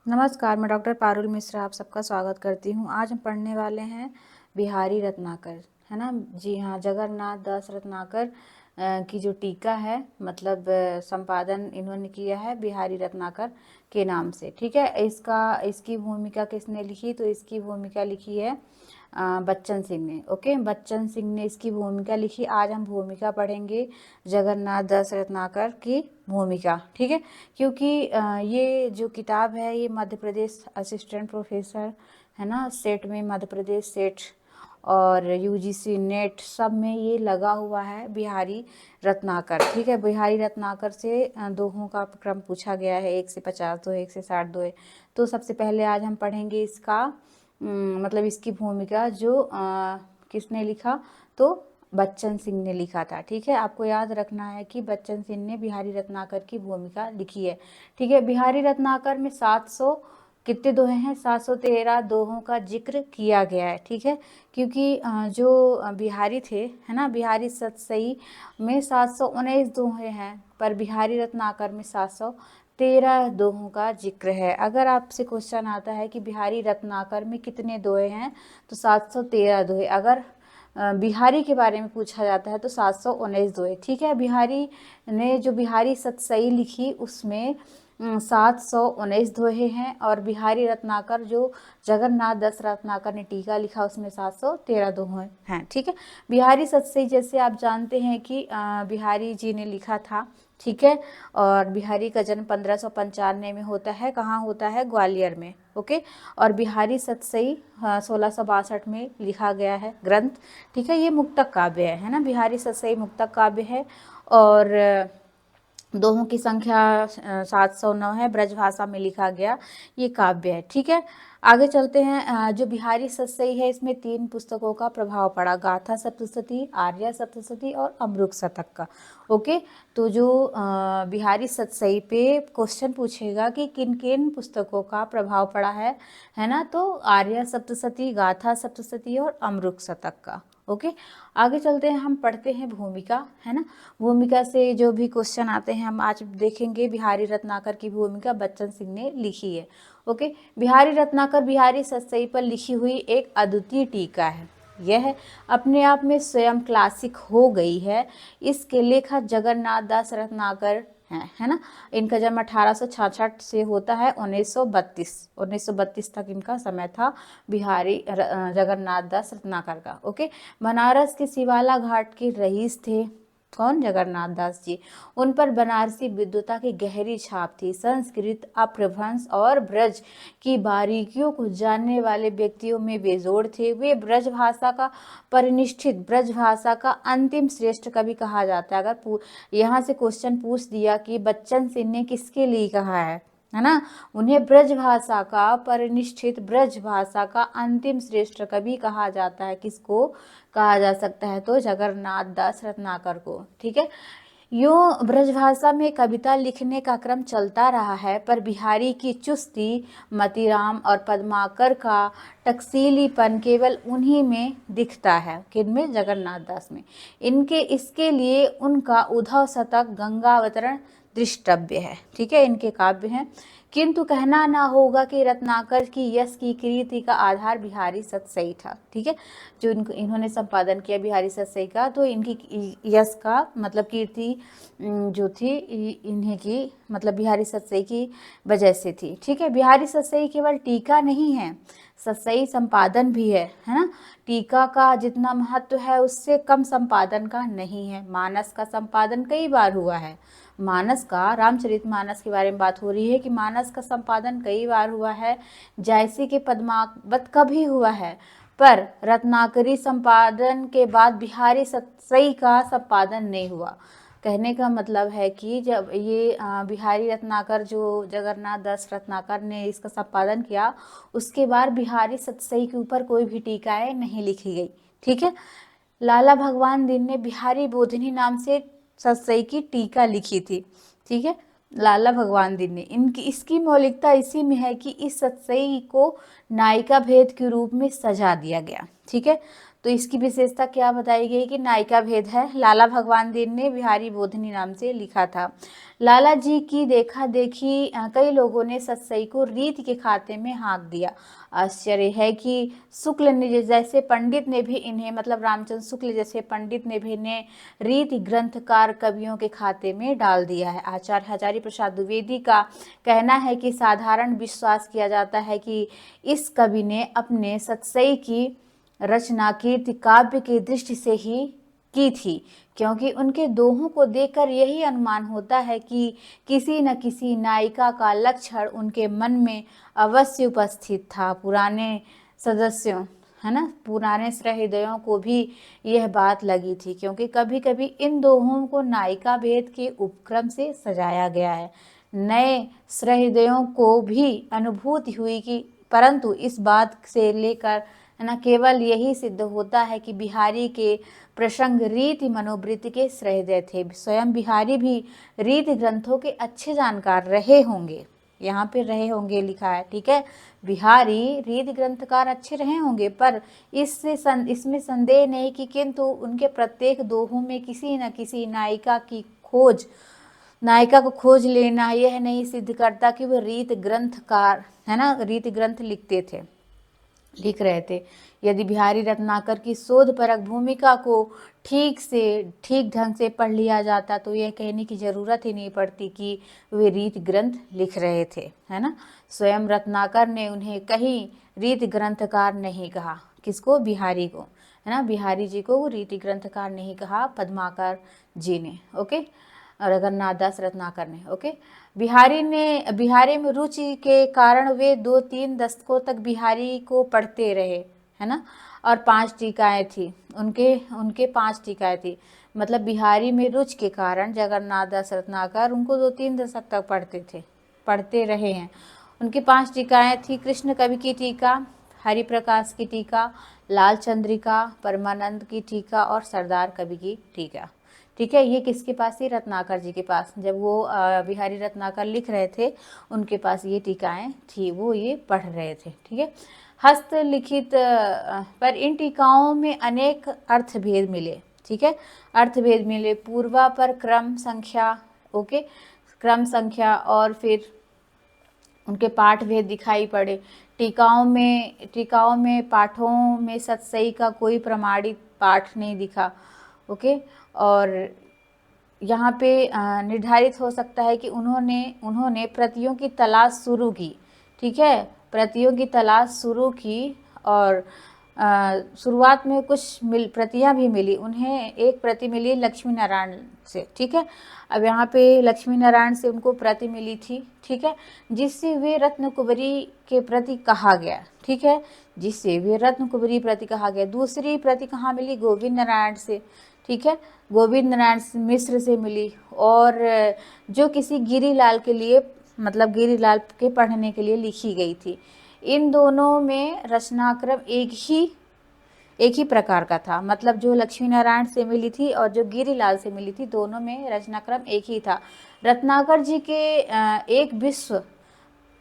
नमस्कार, मैं डॉक्टर पारुल मिश्रा आप सबका स्वागत करती हूँ। आज हम पढ़ने वाले हैं बिहारी रत्नाकर, है ना। जी हाँ, जगन्नाथ दास रत्नाकर की जो टीका है, मतलब संपादन इन्होंने किया है बिहारी रत्नाकर के नाम से। ठीक है, इसकी भूमिका किसने लिखी? तो इसकी भूमिका लिखी है बच्चन सिंह ने। ओके, बच्चन सिंह ने इसकी भूमिका लिखी। आज हम भूमिका पढ़ेंगे जगन्नाथ दास रत्नाकर की भूमिका। ठीक है, क्योंकि ये जो किताब है ये मध्य प्रदेश असिस्टेंट प्रोफेसर, है ना, सेट में, मध्य प्रदेश सेट और यूजीसी नेट सब में ये लगा हुआ है बिहारी रत्नाकर। ठीक है, बिहारी रत्नाकर से दोहों का क्रम पूछा गया है, 1 से 50 दोहे, 1 से 60 दोहे। तो सबसे पहले आज हम पढ़ेंगे इसका मतलब इसकी भूमिका जो किसने लिखा? तो बच्चन सिंह ने लिखा था। ठीक है, आपको याद रखना है कि बच्चन सिंह ने बिहारी रत्नाकर की भूमिका लिखी है। ठीक है, बिहारी रत्नाकर में 700 कितने दोहे हैं? 713 दोहों का जिक्र किया गया है। ठीक है, क्योंकि जो बिहारी थे, है ना, बिहारी सतसई में 719 दोहे हैं, पर बिहारी रत्नाकर में 713 दोहों का जिक्र है। अगर आपसे क्वेश्चन आता है कि बिहारी रत्नाकर में कितने दोहे हैं, तो 713 दोहे। अगर बिहारी के बारे में पूछा जाता है तो 719 दोहे। ठीक है, बिहारी ने जो बिहारी सतसई लिखी उसमें 719 दोहे हैं, और बिहारी रत्नाकर जो जगन्नाथ दास रत्नाकर ने टीका लिखा उसमें 713 दोहे हैं। ठीक है, बिहारी सतसई जैसे आप जानते हैं कि बिहारी जी ने लिखा था। ठीक है, और बिहारी का जन्म 1595 में होता है। कहाँ होता है? ग्वालियर में। ओके, और बिहारी सतसई 1662 में लिखा गया है ग्रंथ। ठीक है, ये मुक्तक काव्य है ना, बिहारी सतसई मुक्तक काव्य है। और दोहों की संख्या 709 है, ब्रजभाषा में लिखा गया ये काव्य है। ठीक है, आगे चलते हैं। जो बिहारी सतसई है इसमें 3 पुस्तकों का प्रभाव पड़ा, गाथा सप्तशती, आर्या सप्तशती और अमरुक शतक का। ओके, तो जो बिहारी सतसई पे क्वेश्चन पूछेगा कि किन किन पुस्तकों का प्रभाव पड़ा है ना, तो आर्या सप्तशती, गाथा सप्तशती और अमरुक शतक का। ओके, आगे चलते हैं, हम पढ़ते हैं भूमिका, है ना। भूमिका से जो भी क्वेश्चन आते हैं हम आज देखेंगे। बिहारी रत्नाकर की भूमिका बच्चन सिंह ने लिखी है। ओके, बिहारी रत्नाकर बिहारी सतसई पर लिखी हुई एक अद्वितीय टीका है। यह अपने आप में स्वयं क्लासिक हो गई है। इसके लेखक जगन्नाथ दास रत्नाकर हैं, है ना। इनका जन्म 1866 से होता है 1932 तक इनका समय था, बिहारी जगन्नाथ दास रत्नाकर का। ओके, बनारस के शिवाला घाट के रईस थे। कौन? जगन्नाथ दास जी। उन पर बनारसी विद्वता की गहरी छाप थी। संस्कृत, अपभ्रंश और ब्रज की बारीकियों को जानने वाले व्यक्तियों में बेजोड़ थे। वे ब्रज भाषा का परिनिष्ठित, ब्रज भाषा का अंतिम श्रेष्ठ कवि कहा जाता है। अगर यहाँ से क्वेश्चन पूछ दिया कि बच्चन सिंह ने किसके लिए कहा है ना, उन्हें ब्रज भाषा का परिनिष्ठित, ब्रज भाषा का अंतिम श्रेष्ठ कवि कहा जाता है। किसको कहा जा सकता है? तो जगन्नाथ दास रत्नाकर को। ठीक है, यूं ब्रजभाषा में कविता लिखने का क्रम चलता रहा है, पर बिहारी की चुस्ती, मतीराम और पद्माकर का टकसीलीपन केवल उन्हीं में दिखता है। किनमें? जगन्नाथ दास में। इसके लिए उनका उद्धव शतक, गंगावतरण दृष्टव्य है। ठीक है, इनके काव्य हैं। किंतु कहना ना होगा कि रत्नाकर की यश की कीर्ति का आधार बिहारी सतसई था। ठीक है, जो इन्होंने संपादन किया बिहारी सतसई का, तो इनकी यश का मतलब कीर्ति जो थी इन्हीं की, मतलब बिहारी सतसई की वजह से थी। ठीक है, बिहारी सतसई केवल टीका नहीं है, सतसई संपादन भी है ना। टीका का जितना महत्व है उससे कम संपादन का नहीं है। मानस का संपादन कई बार हुआ है। मानस का, रामचरितमानस के बारे में बात हो रही है कि मानस का संपादन कई बार हुआ है। जैसे कि पद्मावत का भी हुआ है, पर रत्नाकरी संपादन के बाद बिहारी सतसई का संपादन नहीं हुआ। कहने का मतलब है कि जब ये बिहारी रत्नाकर, जो जगन्नाथ दास रत्नाकर ने इसका संपादन किया, उसके बाद बिहारी सतसई के ऊपर कोई भी टीकाएं नहीं लिखी गई। ठीक है, लाला भगवान दीन ने बिहारी बोधिनी नाम से सतसई की टीका लिखी थी। ठीक है, लाला भगवान दीन ने इसकी मौलिकता इसी में है कि इस सतसई को नायिका भेद के रूप में सजा दिया गया। ठीक है, तो इसकी विशेषता क्या बताई गई कि नायिका भेद है। लाला भगवान देव ने बिहारी बोधनी नाम से लिखा था। लाला जी की देखा देखी कई लोगों ने सतसई को रीत के खाते में हाँक दिया। आश्चर्य है कि शुक्ल ने जैसे पंडित ने भी इन्हें, मतलब रामचंद्र शुक्ल जैसे पंडित ने भी इन्हें रीति ग्रंथकार कवियों के खाते में डाल दिया है। आचार्य हजारी प्रसाद द्विवेदी का कहना है कि साधारण विश्वास किया जाता है कि इस कवि ने अपने सतसई की रचना कीर्ति काव्य की दृष्टि से ही की थी, क्योंकि उनके दोहों को देखकर यही अनुमान होता है कि किसी न किसी नायिका का लक्षण उनके मन में अवश्य उपस्थित था। पुराने सदस्यों, है ना, पुराने सहृदयों को भी यह बात लगी थी, क्योंकि कभी कभी इन दोहों को नायिका भेद के उपक्रम से सजाया गया है। नए सहृदयों को भी अनुभूति हुई कि, परंतु इस बात से लेकर न केवल यही सिद्ध होता है कि बिहारी के प्रसंग रीति मनोवृत्ति के सहृदय थे। स्वयं बिहारी भी रीति ग्रंथों के अच्छे जानकार रहे होंगे। यहाँ पे रहे होंगे लिखा है, ठीक है। बिहारी रीति ग्रंथकार अच्छे रहे होंगे, पर इसमें संदेह नहीं कि किंतु उनके प्रत्येक दोहों में किसी न किसी नायिका को खोज लेना यह नहीं सिद्ध करता कि वह रीत ग्रंथकार, है ना, रीति ग्रंथ लिख रहे थे। यदि बिहारी रत्नाकर की शोधपरक भूमिका को ठीक ढंग से पढ़ लिया जाता तो यह कहने की जरूरत ही नहीं पड़ती कि वे रीति ग्रंथ लिख रहे थे, है ना। स्वयं रत्नाकर ने उन्हें कहीं रीति ग्रंथकार नहीं कहा। किसको? बिहारी को, है ना, बिहारी जी को रीति ग्रंथकार नहीं कहा, पद्माकर जी ने, ओके, और अगरनाथ दास रत्नाकर ने, ओके। बिहारी में रुचि के कारण वे 2-3 दशकों तक बिहारी को पढ़ते रहे, है ना, और 5 टीकाएं थी उनके 5 टीकाएं थी। मतलब बिहारी में रुचि के कारण जगन्नाथ दास रत्नाकर उनको 2-3 दशक तक पढ़ते रहे हैं। उनकी 5 टीकाएं थी। कृष्ण कवि की टीका, हरिप्रकाश की टीका, लाल चंद्रिका, परमानंद की टीका और सरदार कवि की टीका, ठीक है। ये किसके पास थी? रत्नाकर जी के पास। जब वो बिहारी रत्नाकर लिख रहे थे उनके पास ये टीकाएं थी, वो ये पढ़ रहे थे, ठीक है। हस्तलिखित पर इन टीकाओं में अनेक अर्थभेद मिले, ठीक है, अर्थभेद मिले। पूर्वा पर क्रम संख्या, ओके, क्रम संख्या, और फिर उनके पाठ भेद दिखाई पड़े। टीकाओं में पाठों में सतसई का कोई प्रमाणित पाठ नहीं दिखा, ओके। और यहाँ पे निर्धारित हो सकता है कि उन्होंने प्रतियों की तलाश शुरू की, ठीक है, प्रतियों की तलाश शुरू की, और शुरुआत में कुछ प्रतियां भी मिली। उन्हें एक प्रति मिली लक्ष्मी नारायण से, ठीक है। अब यहाँ पे लक्ष्मी नारायण से उनको प्रति मिली थी, ठीक है, जिससे वे रत्नकुबरी के प्रति कहा गया, ठीक है, जिससे वे रत्नकुबरी प्रति कहा गया। दूसरी प्रति कहाँ मिली? गोविंद नारायण से, ठीक है, गोविंद नारायण मिश्र से मिली, और जो किसी गिरिलाल के लिए, मतलब गिरिलाल के पढ़ने के लिए लिखी गई थी। इन दोनों में रचनाक्रम एक ही प्रकार का था। मतलब जो लक्ष्मी नारायण से मिली थी और जो गिरिलाल से मिली थी, दोनों में रचनाक्रम एक ही था। रत्नाकर जी के एक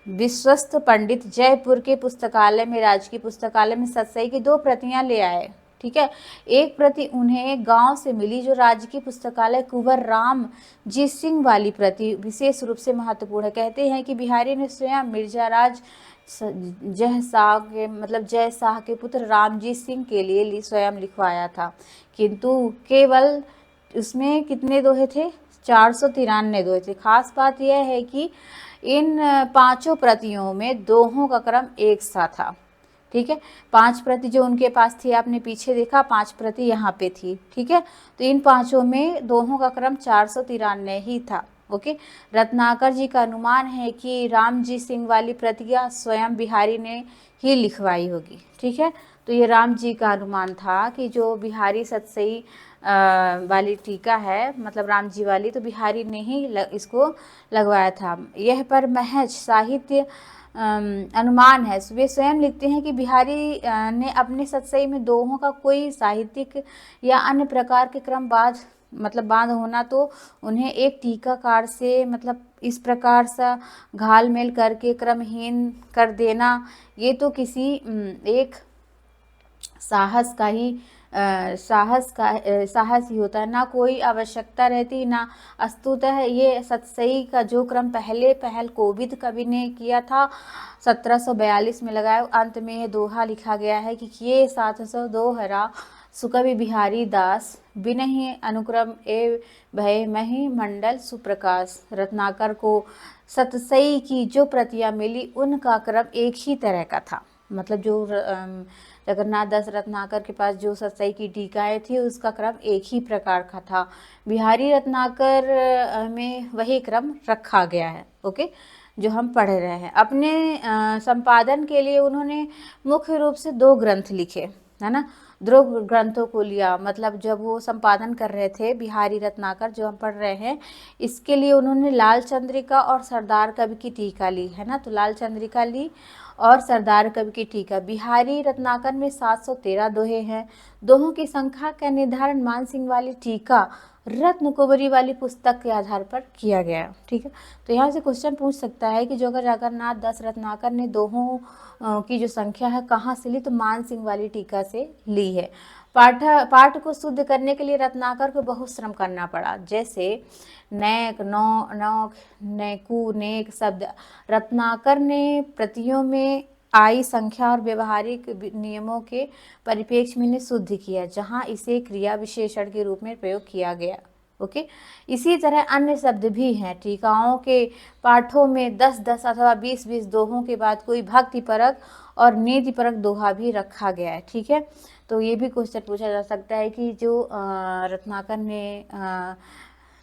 विश्वस्त पंडित जयपुर के पुस्तकालय में, राजकीय पुस्तकालय में सतसई की 2 प्रतियां ले आए, ठीक है। एक प्रति उन्हें गांव से मिली, जो राजकीय पुस्तकालय कुंवर राम जी सिंह वाली प्रति विशेष रूप से महत्वपूर्ण है। कहते हैं कि बिहारी ने स्वयं मिर्जाराज जय शाह के पुत्र रामजी सिंह के लिए स्वयं लिखवाया था, किंतु केवल उसमें कितने दोहे थे? 493 दोहे थे। खास बात यह है कि इन 5 प्रतियों में दोहों का क्रम एक सा था, ठीक है। 5 प्रति जो उनके पास थी, आपने पीछे देखा, 5 प्रति यहाँ पे थी, ठीक है। तो इन 5 में दोहों का क्रम 493 ही था, ओके। रत्नाकर जी का अनुमान है कि रामजी सिंह वाली प्रतिज्ञा स्वयं बिहारी ने ही लिखवाई होगी, ठीक है। तो ये राम जी का अनुमान था कि जो बिहारी सतसई वाली टीका है, मतलब राम जी वाली, तो बिहारी ने ही इसको लगवाया था। यह पर महज साहित्य अनुमान है। वे स्वयं लिखते हैं कि बिहारी ने अपने सतसई में दोहों का कोई साहित्यिक या अन्य प्रकार के क्रम बांध होना, तो उन्हें एक टीकाकार से, मतलब इस प्रकार सा घालमेल करके क्रमहीन कर देना, ये तो किसी एक साहस ही होता है, ना कोई आवश्यकता रहती, ना अस्तुतः ये सतसई का जो क्रम पहल कोविद कवि ने किया था 1742 में लगाया, अंत में ये दोहा लिखा गया है कि ये 702 हरा सुकवि बिहारी दास बिनहि अनुक्रम ए भय मही मंडल सुप्रकाश। रत्नाकर को सतसई की जो प्रतियां मिली उनका क्रम एक ही तरह का था, मतलब जो जगन्नाथ दास रत्नाकर के पास जो सतसई की टीकाएं थी उसका क्रम एक ही प्रकार का था। बिहारी रत्नाकर में वही क्रम रखा गया है। ओके, जो हम पढ़ रहे हैं। अपने संपादन के लिए उन्होंने मुख्य रूप से 2 ग्रंथ लिखे, है ना। 2 ग्रंथों को लिया, मतलब जब वो संपादन कर रहे थे बिहारी रत्नाकर जो हम पढ़ रहे हैं, इसके लिए उन्होंने लाल चंद्रिका और सरदार कवि की टीका ली, है ना। तो लाल चंद्रिका ली और सरदार कवि की टीका। बिहारी रत्नाकर में 713 दोहे हैं। दोहों की संख्या का निर्धारण मानसिंह वाली टीका रत्न कुंवरी वाली पुस्तक के आधार पर किया गया। ठीक है, तो यहाँ से क्वेश्चन पूछ सकता है कि जो अगर जगन्नाथ दास रत्नाकर ने दोहों की जो संख्या है कहाँ से ली, तो मानसिंह वाली टीका से ली है। पाठ को शुद्ध करने के लिए रत्नाकर को बहुत श्रम करना पड़ा, जैसे नैक, नौ, नौक, नैकू, नेक शब्द रत्नाकर ने प्रतियों में आई संख्या और व्यवहारिक नियमों के परिप्रेक्ष्य में शुद्ध किया, जहां इसे क्रिया विशेषण के रूप में प्रयोग किया गया। ओके, इसी तरह अन्य शब्द भी हैं। टीकाओं के पाठों में 10-10 अथवा 20-20 दोहों के बाद कोई भक्तिपरक और नीतिपरक दोहा भी रखा गया है। ठीक है, तो ये भी क्वेश्चन पूछा जा सकता है कि जो रत्नाकर ने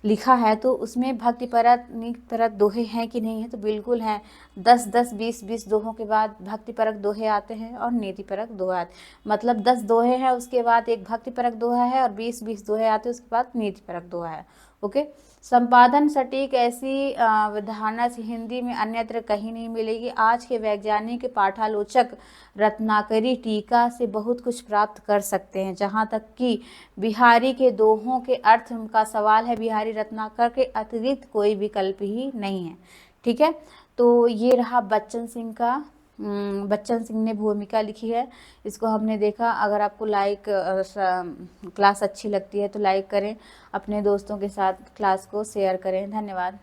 लिखा है तो उसमें भक्तिपरक नीतिपरक दोहे हैं कि नहीं है, तो बिल्कुल हैं। 10-10 20-20 दोहों के बाद भक्तिपरक दोहे आते हैं और नीतिपरक दोहे आते हैं, मतलब 10 दोहे हैं उसके बाद एक भक्तिपरक दोहा है और 20-20 दोहे आते हैं उसके बाद नीतिपरक दोहा है। ओके, संपादन सटीक ऐसी विधानस हिंदी में अन्यत्र कहीं नहीं मिलेगी। आज के वैज्ञानिक पाठालोचक रत्नाकरी टीका से बहुत कुछ प्राप्त कर सकते हैं। जहाँ तक कि बिहारी के दोहों के अर्थ का सवाल है, बिहारी रत्नाकर के अतिरिक्त कोई विकल्प ही नहीं है। ठीक है, तो ये रहा बच्चन सिंह का। बच्चन सिंह ने भूमिका लिखी है, इसको हमने देखा। अगर आपको क्लास अच्छी लगती है तो लाइक करें, अपने दोस्तों के साथ क्लास को शेयर करें। धन्यवाद।